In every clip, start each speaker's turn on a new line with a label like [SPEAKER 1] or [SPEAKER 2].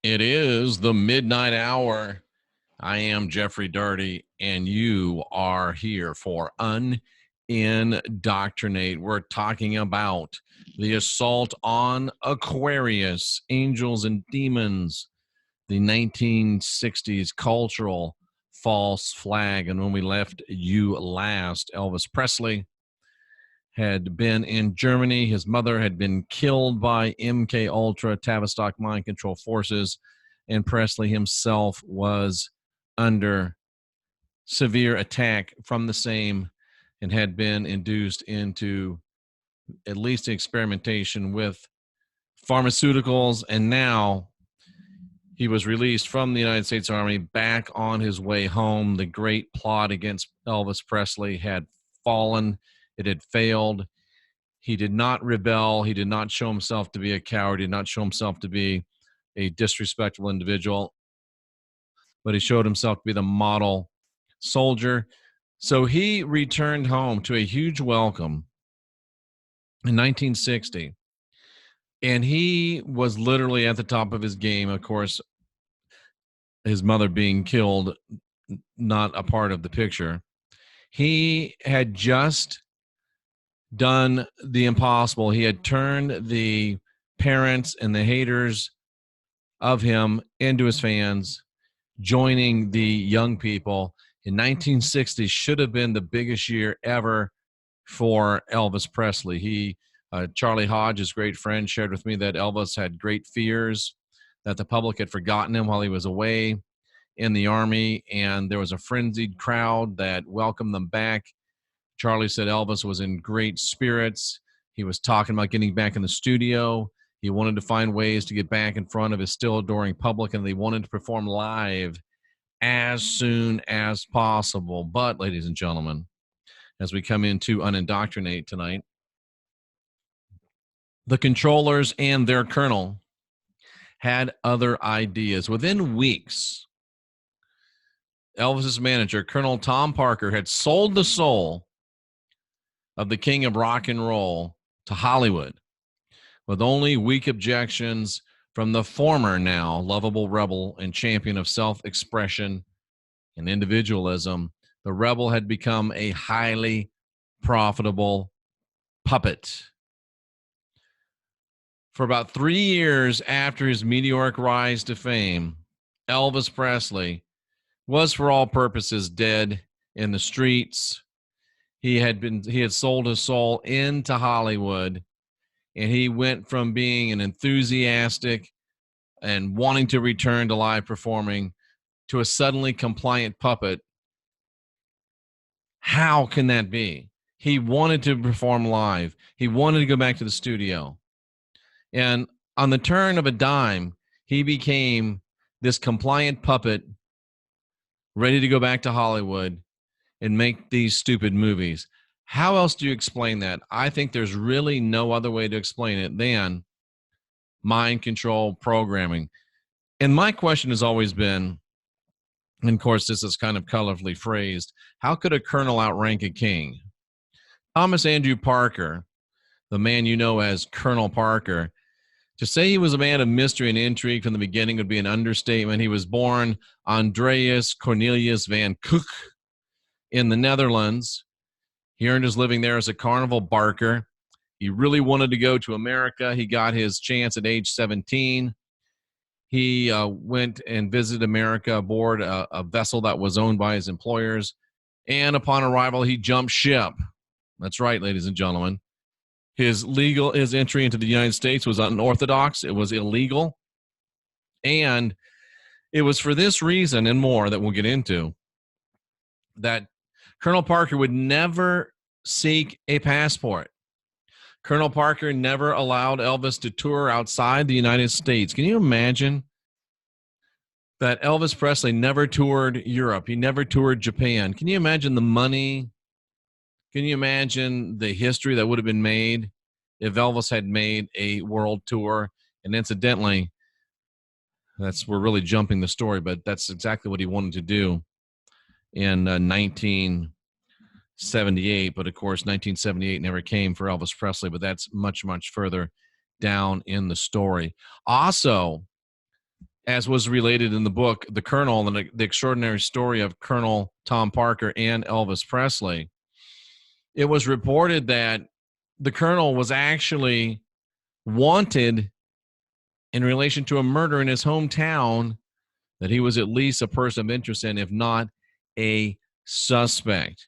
[SPEAKER 1] It is the midnight hour. I am Jeffrey Daugherty, and you are here for Unindoctrinate. We're talking about the assault on Aquarius, angels and demons, the 1960s cultural false flag. And when we left you last, Elvis Presley had been in Germany. His mother had been killed by MKUltra, Tavistock mind control forces, and Presley himself was under severe attack from the same and had been induced into at least experimentation with pharmaceuticals. And now he was released from the United States Army back on his way home. The great plot against Elvis Presley had fallen. It had failed. He did not rebel. He did not show himself to be a coward. He did not show himself to be a disrespectful individual, but he showed himself to be the model soldier. So he returned home to a huge welcome in 1960, and he was literally at the top of his game. Of course, his mother being killed, not a part of the picture. He had just done the impossible. He had turned the parents and the haters of him into his fans, joining the young people. In 1960 should have been the biggest year ever for Elvis Presley. Charlie Hodge, his great friend, shared with me that Elvis had great fears, that the public had forgotten him while he was away in the Army, and there was a frenzied crowd that welcomed them back. Charlie said Elvis was in great spirits. He was talking about getting back in the studio. He wanted to find ways to get back in front of his still adoring public, and they wanted to perform live as soon as possible. But, ladies and gentlemen, as we come into Unindoctrinate tonight, the controllers and their colonel had other ideas. Within weeks, Elvis's manager, Colonel Tom Parker, had sold the soul of the king of rock and roll to Hollywood, with only weak objections from the former now lovable rebel and champion of self-expression and individualism. The rebel had become a highly profitable puppet. For about 3 years after his meteoric rise to fame, Elvis Presley was for all purposes dead in the streets. He had sold his soul into Hollywood, and he went from being an enthusiastic and wanting to return to live performing to a suddenly compliant puppet. How can that be? He wanted to perform live. He wanted to go back to the studio. And on the turn of a dime, he became this compliant puppet ready to go back to Hollywood and make these stupid movies. How else do you explain that? I think there's really no other way to explain it than mind control programming. And my question has always been, and of course this is kind of colorfully phrased, how could a colonel outrank a king? Thomas Andrew Parker, the man you know as Colonel Parker, to say he was a man of mystery and intrigue from the beginning would be an understatement. He was born Andreas Cornelius van Kook in the Netherlands. He earned his living there as a carnival barker. He really wanted to go to America. He got his chance at age 17. He went and visited America aboard a vessel that was owned by his employers. And upon arrival, he jumped ship. That's right, ladies and gentlemen. His entry into the United States was unorthodox. It was illegal. And it was for this reason and more that we'll get into that Colonel Parker would never seek a passport. Colonel Parker never allowed Elvis to tour outside the United States. Can you imagine that Elvis Presley never toured Europe? He never toured Japan. Can you imagine the money? Can you imagine the history that would have been made if Elvis had made a world tour? And incidentally, we're really jumping the story, but that's exactly what he wanted to do in 1978. But of course, 1978 never came for Elvis Presley, but that's much, much further down in the story. Also, as was related in the book, The Colonel, and the extraordinary story of Colonel Tom Parker and Elvis Presley, it was reported that the Colonel was actually wanted in relation to a murder in his hometown, that he was at least a person of interest in, if not a suspect.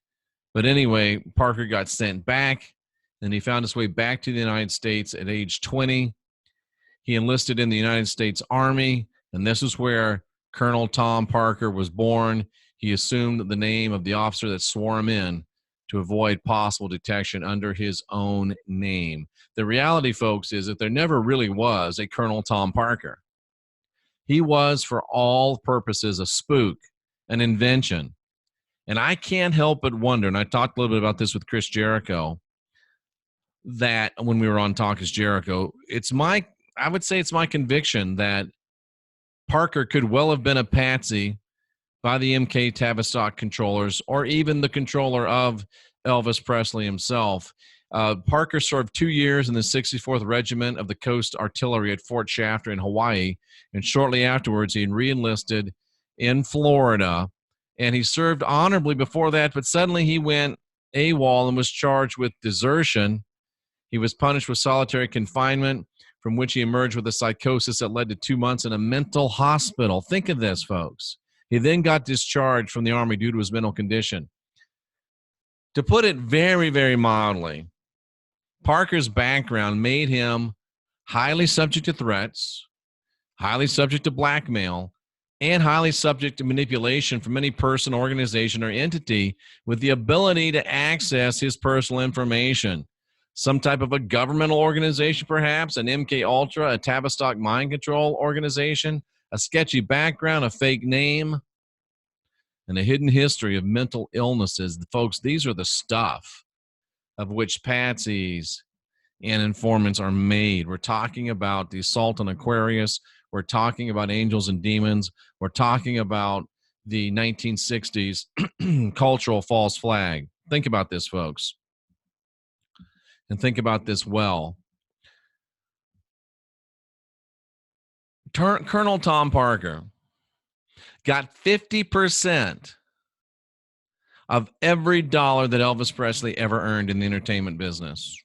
[SPEAKER 1] But anyway, Parker got sent back, and he found his way back to the United States at age 20. He enlisted in the United States Army, and this is where Colonel Tom Parker was born. He assumed the name of the officer that swore him in to avoid possible detection under his own name. The reality, folks, is that there never really was a Colonel Tom Parker. He was, for all purposes, a spook, an invention. And I can't help but wonder, and I talked a little bit about this with Chris Jericho, that when we were on Talk is Jericho, I would say it's my conviction that Parker could well have been a patsy by the MK Tavistock controllers, or even the controller of Elvis Presley himself. Parker served 2 years in the 64th Regiment of the Coast Artillery at Fort Shafter in Hawaii, and shortly afterwards he re-enlisted in Florida, and he served honorably before that, but suddenly he went AWOL and was charged with desertion. He was punished with solitary confinement, from which he emerged with a psychosis that led to 2 months in a mental hospital. Think of this, folks. He then got discharged from the Army due to his mental condition. To put it very, very mildly, Parker's background made him highly subject to threats, highly subject to blackmail, and highly subject to manipulation from any person, organization, or entity with the ability to access his personal information. Some type of a governmental organization, perhaps, an MKUltra, a Tavistock mind control organization, a sketchy background, a fake name, and a hidden history of mental illnesses. Folks, these are the stuff of which patsies and informants are made. We're talking about the assault on Aquarius. We're talking about angels and demons. We're talking about the 1960s cultural false flag. Think about this, folks. And think about this well. Colonel Tom Parker got 50% of every dollar that Elvis Presley ever earned in the entertainment business.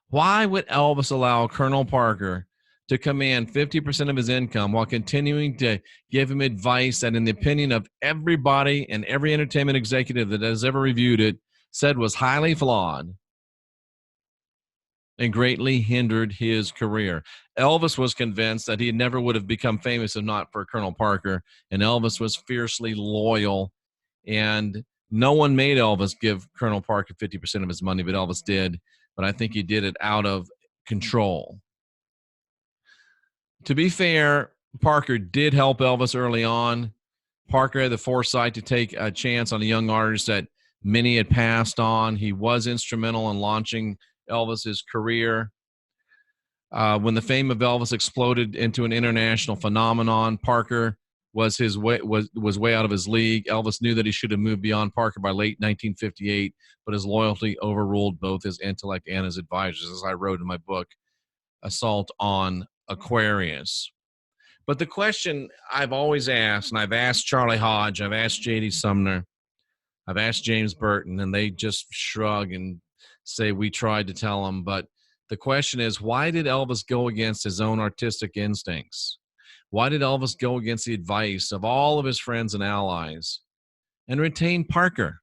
[SPEAKER 1] Why would Elvis allow Colonel Parker to command 50% of his income while continuing to give him advice that, in the opinion of everybody and every entertainment executive that has ever reviewed it, said was highly flawed and greatly hindered his career? Elvis was convinced that he never would have become famous if not for Colonel Parker, and Elvis was fiercely loyal, and no one made Elvis give Colonel Parker 50% of his money, but Elvis did. But I think he did it out of control. To be fair, Parker did help Elvis early on. Parker had the foresight to take a chance on a young artist that many had passed on. He was instrumental in launching Elvis's career. When the fame of Elvis exploded into an international phenomenon, Parker was way out of his league. Elvis knew that he should have moved beyond Parker by late 1958, but his loyalty overruled both his intellect and his advisors, as I wrote in my book, Assault on Aquarius. But the question I've always asked, and I've asked Charlie Hodge, I've asked J.D. Sumner, I've asked James Burton, and they just shrug and say we tried to tell him. But the question is, why did Elvis go against his own artistic instincts? Why did Elvis go against the advice of all of his friends and allies and retain Parker?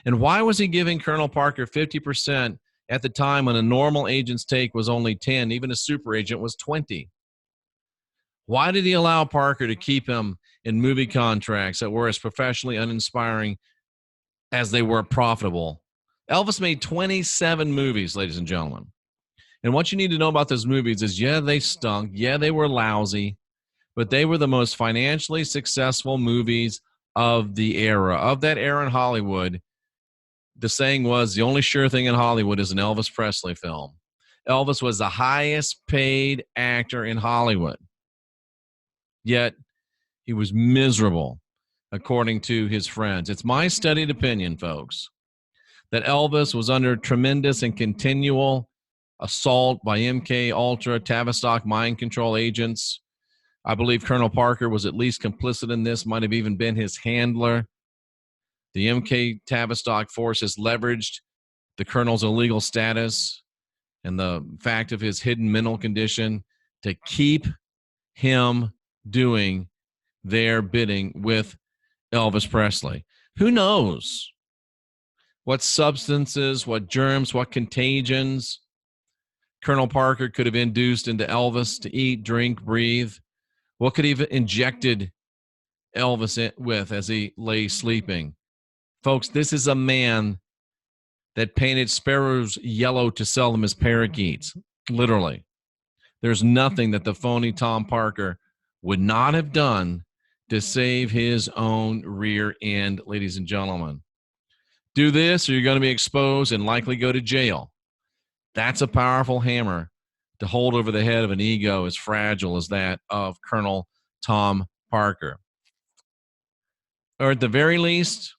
[SPEAKER 1] And why was he giving Colonel Parker 50% at the time when a normal agent's take was only 10, even a super agent was 20? Why did he allow Parker to keep him in movie contracts that were as professionally uninspiring as they were profitable? Elvis made 27 movies, ladies and gentlemen. And what you need to know about those movies is, yeah, they stunk. Yeah, they were lousy. But they were the most financially successful movies of the era. Of that era in Hollywood, the saying was, the only sure thing in Hollywood is an Elvis Presley film. Elvis was the highest paid actor in Hollywood. Yet, he was miserable, according to his friends. It's my studied opinion, folks, that Elvis was under tremendous and continual assault by MKUltra, Tavistock mind control agents. I believe Colonel Parker was at least complicit in this, might have even been his handler. The MK Tavistock forces leveraged the colonel's illegal status and the fact of his hidden mental condition to keep him doing their bidding with Elvis Presley. Who knows what substances, what germs, what contagions Colonel Parker could have induced into Elvis to eat, drink, breathe? What could he have injected Elvis with as he lay sleeping? Folks, this is a man that painted sparrows yellow to sell them as parakeets, literally. There's nothing that the phony Tom Parker would not have done to save his own rear end, ladies and gentlemen. Do this or you're going to be exposed and likely go to jail. That's a powerful hammer to hold over the head of an ego as fragile as that of Colonel Tom Parker. Or at the very least,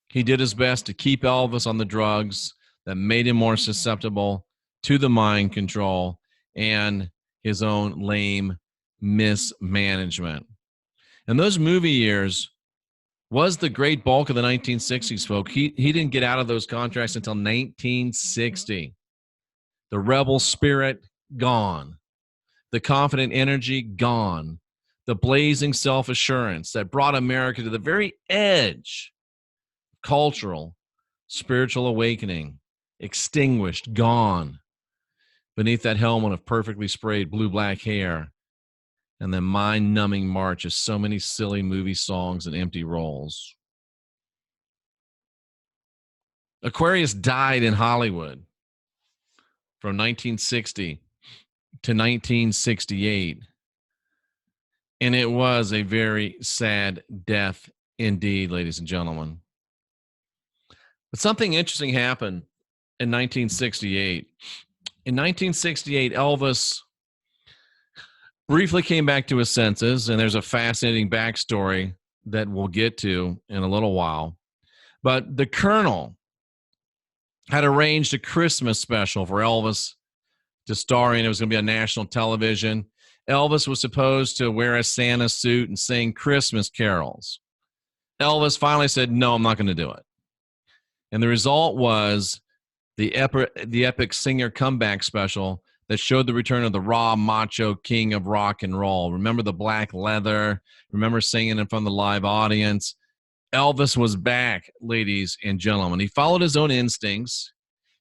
[SPEAKER 1] he did his best to keep Elvis on the drugs that made him more susceptible to the mind control and his own lame mismanagement. And those movie years was the great bulk of the 1960s, folks. He didn't get out of those contracts until 1960. The rebel spirit, gone. The confident energy, gone. The blazing self-assurance that brought America to the very edge of cultural, spiritual awakening, extinguished, gone. Beneath that helmet of perfectly sprayed blue-black hair and the mind-numbing march of so many silly movie songs and empty roles. Aquarius died in Hollywood from 1960 to 1968. And it was a very sad death indeed, ladies and gentlemen. But something interesting happened in 1968. In 1968, Elvis briefly came back to his senses, and there's a fascinating backstory that we'll get to in a little while. But the Colonel had arranged a Christmas special for Elvis to star in. It was going to be on national television. Elvis was supposed to wear a Santa suit and sing Christmas carols. Elvis finally said, no, I'm not going to do it. And the result was the epic singer comeback special that showed the return of the raw macho king of rock and roll. Remember the black leather? Remember singing in front of the live audience? Elvis was back, ladies and gentlemen. He followed his own instincts.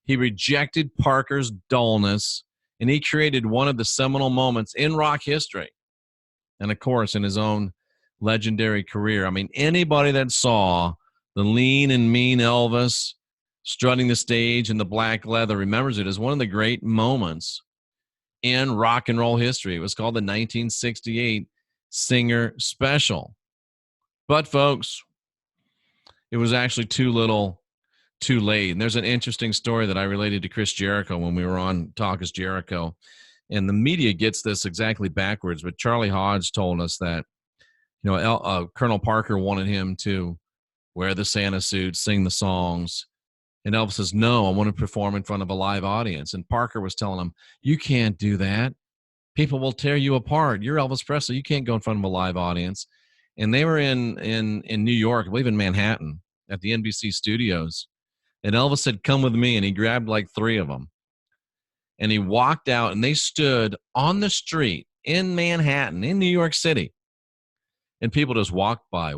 [SPEAKER 1] He rejected Parker's dullness, and he created one of the seminal moments in rock history. And, of course, in his own legendary career. I mean, anybody that saw the lean and mean Elvis strutting the stage in the black leather remembers it as one of the great moments in rock and roll history. It was called the 1968 Singer Special. But, folks, it was actually too little, too late. And there's an interesting story that I related to Chris Jericho when we were on Talk is Jericho. And the media gets this exactly backwards. But Charlie Hodge told us that, Colonel Parker wanted him to wear the Santa suit, sing the songs. And Elvis says, no, I want to perform in front of a live audience. And Parker was telling him, you can't do that. People will tear you apart. You're Elvis Presley. You can't go in front of a live audience. And they were in New York, I believe in Manhattan, at the NBC studios. And Elvis said, come with me. And he grabbed like 3 of them. And he walked out, and they stood on the street in Manhattan, in New York City. And people just walked by.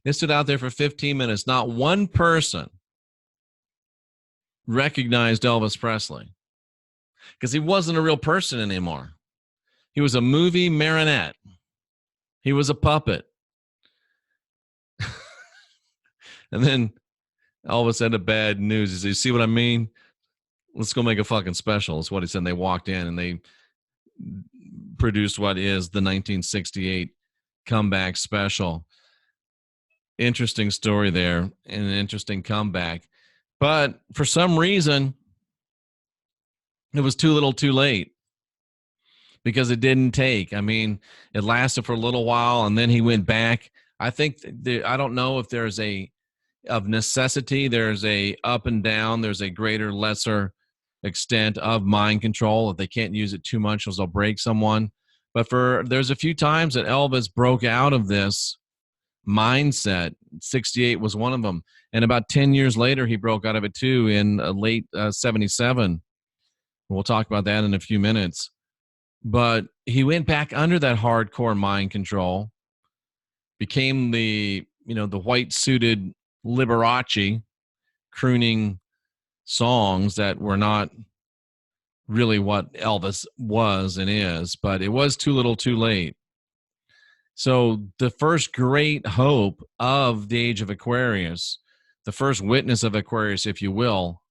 [SPEAKER 1] They stood out there for 15 minutes. Not one person recognized Elvis Presley because he wasn't a real person anymore. He was a movie marionette. He was a puppet. And then Elvis had a bad news. He said, you see what I mean? Let's go make a fucking special. That's what he said. And they walked in and they produced what is the 1968 comeback special. Interesting story there and an interesting comeback. But for some reason, it was too little too late because it didn't take. I mean, it lasted for a little while and then he went back. I think, I don't know if there's of necessity, there's a up and down, there's a greater, lesser extent of mind control. If they can't use it too much, they'll break someone. But there's a few times that Elvis broke out of this mindset. 68 was one of them. And about 10 years later, he broke out of it too in late 77. We'll talk about that in a few minutes. But he went back under that hardcore mind control, became the white suited Liberace, crooning songs that were not really what Elvis was and is, but it was too little too late. So the first great hope of the age of Aquarius, the first witness of Aquarius, if you will,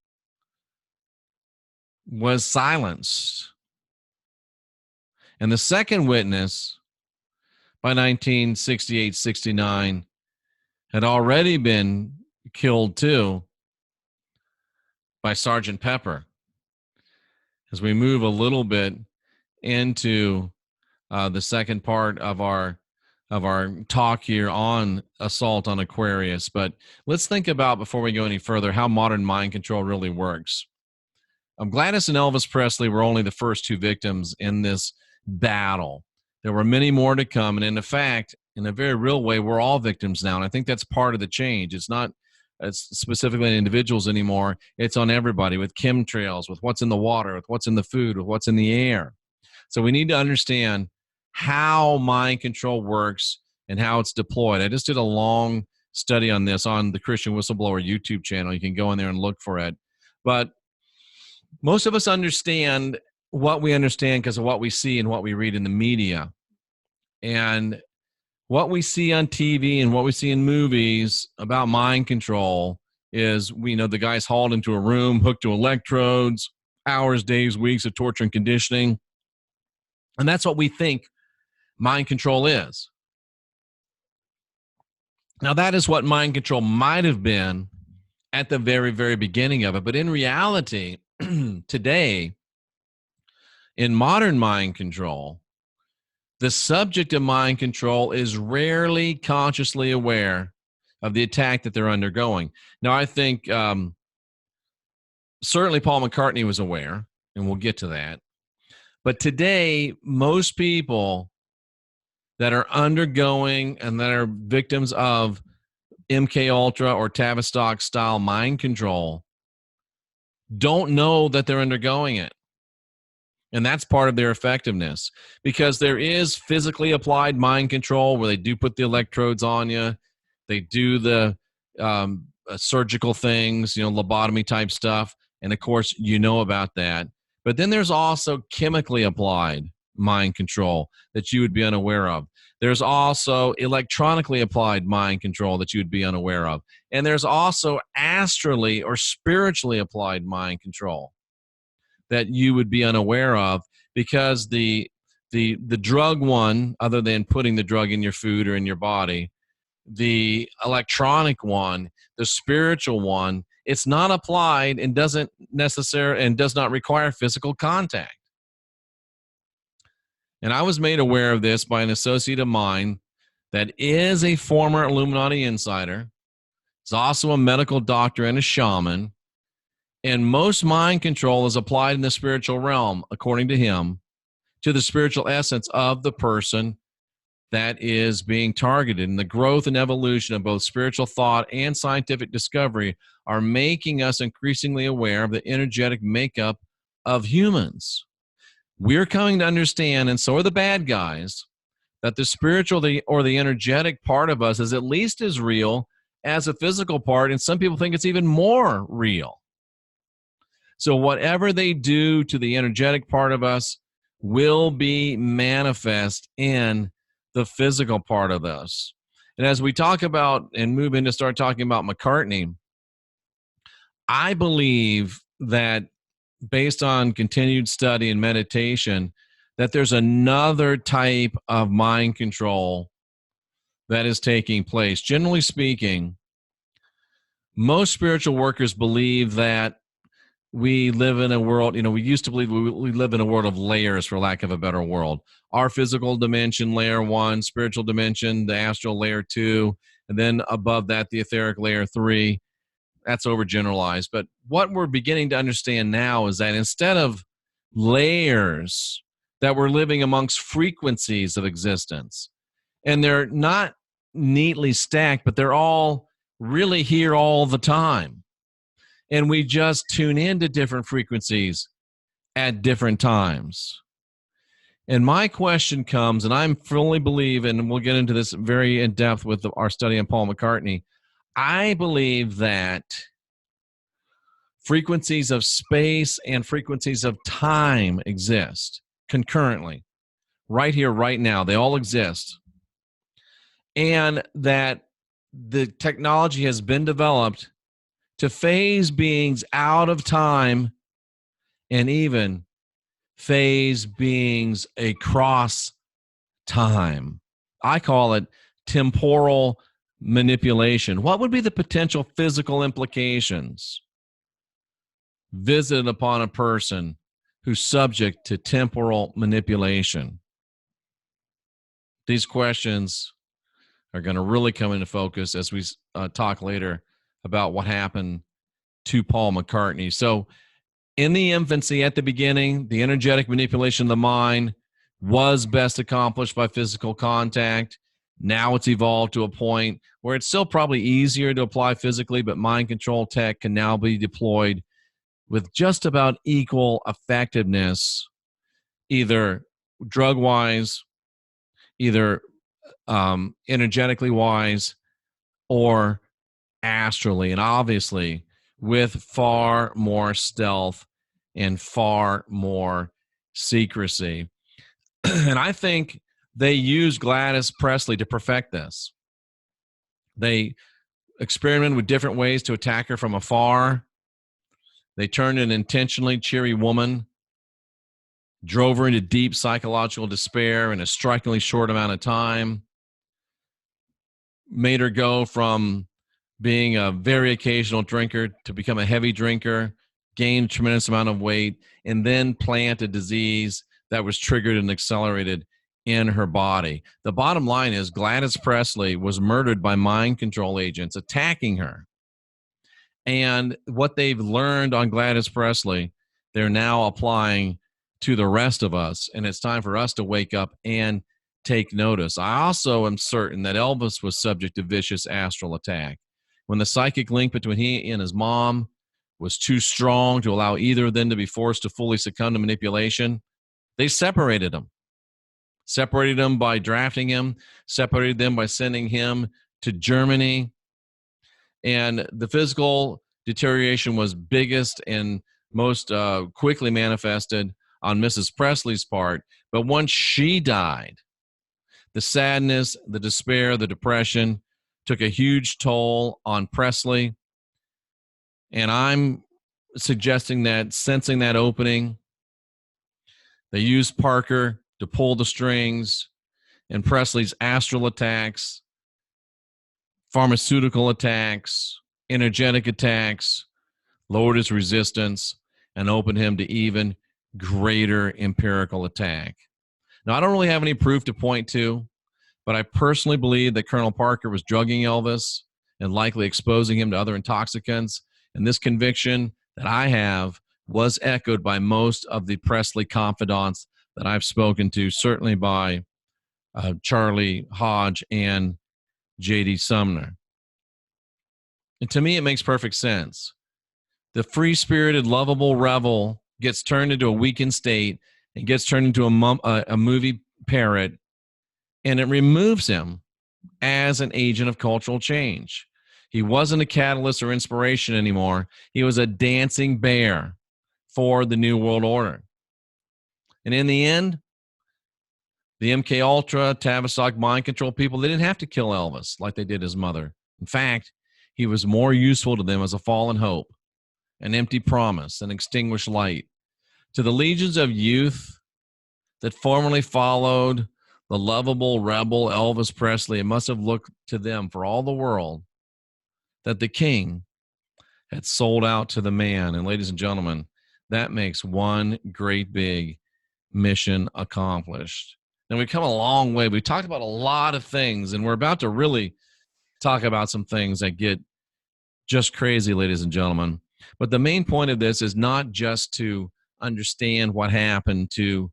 [SPEAKER 1] was silenced. And the second witness, by 1968-69, had already been killed too by Sergeant Pepper. As we move a little bit into the second part of our talk here on assault on Aquarius, but let's think about, before we go any further, how modern mind control really works. Gladys and Elvis Presley were only the first two victims in this battle. There were many more to come, and in fact, in a very real way, we're all victims now, and I think that's part of the change. It's not specifically on individuals anymore. It's on everybody, with chemtrails, with what's in the water, with what's in the food, with what's in the air. So we need to understand how mind control works and how it's deployed. I just did a long study on this on the Christian Whistleblower YouTube channel. You can go in there and look for it. But most of us understand what we understand because of what we see and what we read in the media. And what we see on TV and what we see in movies about mind control is, we know the guy's hauled into a room, hooked to electrodes, hours, days, weeks of torture and conditioning. And that's what we think mind control is. Now, that is what mind control might have been at the very, very beginning of it. But in reality, today, in modern mind control, the subject of mind control is rarely consciously aware of the attack that they're undergoing. Now, I think certainly Paul McCartney was aware, and we'll get to that. But today, most people that are undergoing and that are victims of MKUltra or Tavistock style mind control don't know that they're undergoing it. And that's part of their effectiveness, because there is physically applied mind control where they do put the electrodes on you. They do the surgical things, lobotomy type stuff. And of course, you know about that. But then there's also chemically applied mind control that you would be unaware of. There's also electronically applied mind control that you would be unaware of. And there's also astrally or spiritually applied mind control that you would be unaware of, because the drug one, other than putting the drug in your food or in your body, the electronic one, the spiritual one, it's not applied and does not require physical contact. And I was made aware of this by an associate of mine that is a former Illuminati insider. He's also a medical doctor and a shaman. And most mind control is applied in the spiritual realm, according to him, to the spiritual essence of the person that is being targeted. And the growth and evolution of both spiritual thought and scientific discovery are making us increasingly aware of the energetic makeup of humans. We're coming to understand, and so are the bad guys, that the spiritual or the energetic part of us is at least as real as a physical part, and some people think it's even more real. So whatever they do to the energetic part of us will be manifest in the physical part of us. And as we talk about and move in to start talking about McCartney, I believe that based on continued study and meditation, that there's another type of mind control that is taking place. Generally speaking, most spiritual workers believe that we live in a world, we used to believe we live in a world of layers, for lack of a better word. Our physical dimension, layer 1, spiritual dimension, the astral layer 2, and then above that, the etheric layer 3. That's overgeneralized. But what we're beginning to understand now is that instead of layers that we're living amongst frequencies of existence. And they're not neatly stacked, but they're all really here all the time. And we just tune into different frequencies at different times. And my question comes, and I fully believe, and we'll get into this very in depth with our study on Paul McCartney, I believe that frequencies of space and frequencies of time exist concurrently, right here, right now. They all exist. And that the technology has been developed to phase beings out of time and even phase beings across time. I call it temporal manipulation. What would be the potential physical implications visited upon a person who's subject to temporal manipulation? These questions are going to really come into focus as we talk later about what happened to Paul McCartney. So in the infancy, at the beginning, the energetic manipulation of the mind was best accomplished by physical contact. Now it's evolved to a point where it's still probably easier to apply physically, but mind control tech can now be deployed with just about equal effectiveness, either drug-wise, either energetically wise, or astrally, and obviously with far more stealth and far more secrecy. And I think they used Gladys Presley to perfect this. They experimented with different ways to attack her from afar. They turned an intentionally cheery woman, drove her into deep psychological despair in a strikingly short amount of time, made her go from being a very occasional drinker to become a heavy drinker, gained a tremendous amount of weight, and then plant a disease that was triggered and accelerated in her body. The bottom line is Gladys Presley was murdered by mind control agents attacking her. And what they've learned on Gladys Presley, they're now applying to the rest of us. And it's time for us to wake up and take notice. I also am certain that Elvis was subject to vicious astral attack. When the psychic link between he and his mom was too strong to allow either of them to be forced to fully succumb to manipulation, they separated him. Separated him by drafting him, separated them by sending him to Germany. And the physical deterioration was biggest and most quickly manifested on Mrs. Presley's part. But once she died, the sadness, the despair, the depression took a huge toll on Presley. And I'm suggesting that, sensing that opening, they used Parker to pull the strings, and Presley's astral attacks, pharmaceutical attacks, energetic attacks, lowered his resistance and opened him to even greater empirical attack. Now, I don't really have any proof to point to, but I personally believe that Colonel Parker was drugging Elvis and likely exposing him to other intoxicants. And this conviction that I have was echoed by most of the Presley confidants that I've spoken to, certainly by Charlie Hodge and J.D. Sumner. And to me, it makes perfect sense. The free-spirited, lovable rebel gets turned into a weakened state and gets turned into a movie parrot, and it removes him as an agent of cultural change. He wasn't a catalyst or inspiration anymore. He was a dancing bear for the New World Order. And in the end, the MKUltra, Tavistock mind control people, they didn't have to kill Elvis like they did his mother. In fact, he was more useful to them as a fallen hope, an empty promise, an extinguished light. To the legions of youth that formerly followed the lovable rebel Elvis Presley, it must have looked to them for all the world that the king had sold out to the man. And ladies and gentlemen, that makes one great big mission accomplished. And we've come a long way. We've talked about a lot of things, and we're about to really talk about some things that get just crazy, ladies and gentlemen. But the main point of this is not just to understand what happened to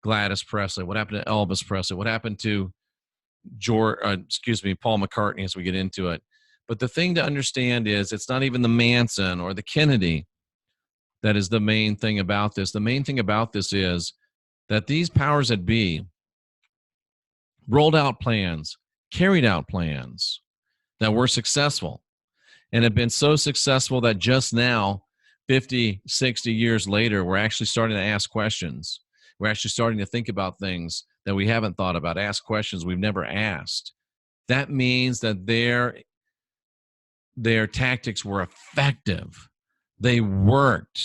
[SPEAKER 1] Gladys Presley? What happened to Elvis Presley? What happened to Paul McCartney as we get into it? But the thing to understand is it's not even the Manson or the Kennedy that is the main thing about this. The main thing about this is that these powers that be rolled out plans, carried out plans that were successful and have been so successful that just now, 50, 60 years later, we're actually starting to ask questions. We're actually starting to think about things that we haven't thought about, ask questions we've never asked. That means that their tactics were effective. They worked.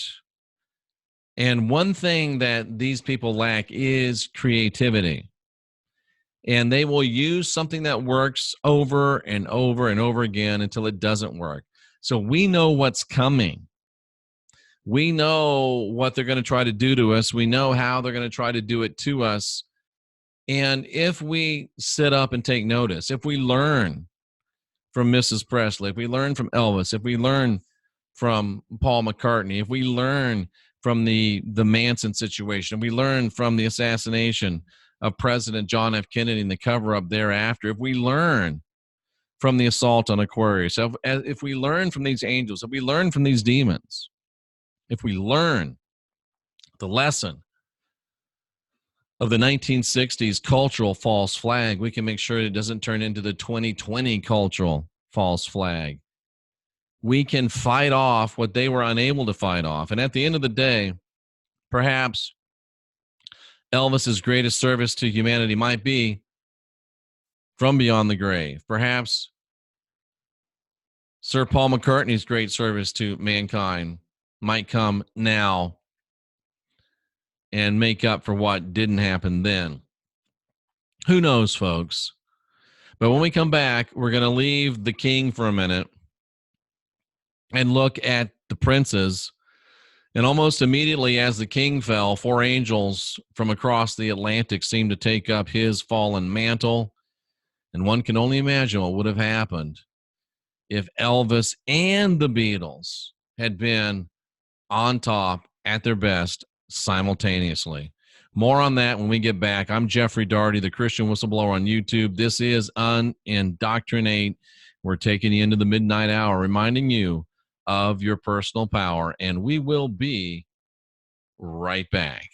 [SPEAKER 1] And one thing that these people lack is creativity. And they will use something that works over and over and over again until it doesn't work. So we know what's coming. We know what they're going to try to do to us. We know how they're going to try to do it to us. And if we sit up and take notice, if we learn from Mrs. Presley, if we learn from Elvis, if we learn from Paul McCartney, if we learn from the Manson situation, if we learn from the assassination of President John F. Kennedy and the cover-up thereafter, if we learn from the assault on Aquarius, if we learn from these angels, if we learn from these demons, if we learn the lesson of the 1960s cultural false flag, we can make sure it doesn't turn into the 2020 cultural false flag. We can fight off what they were unable to fight off. And at the end of the day, perhaps Elvis's greatest service to humanity might be from beyond the grave. Perhaps Sir Paul McCartney's great service to mankind might come now and make up for what didn't happen then. Who knows, folks? But when we come back, we're going to leave the king for a minute and look at the princes. And almost immediately as the king fell, 4 angels from across the Atlantic seemed to take up his fallen mantle. And one can only imagine what would have happened if Elvis and the Beatles had been on top at their best simultaneously. More on that when we get back. I'm Jeffrey Daugherty, the Christian Whistleblower on YouTube. This is Unindoctrinate. We're taking you into the midnight hour, reminding you of your personal power, and we will be right back.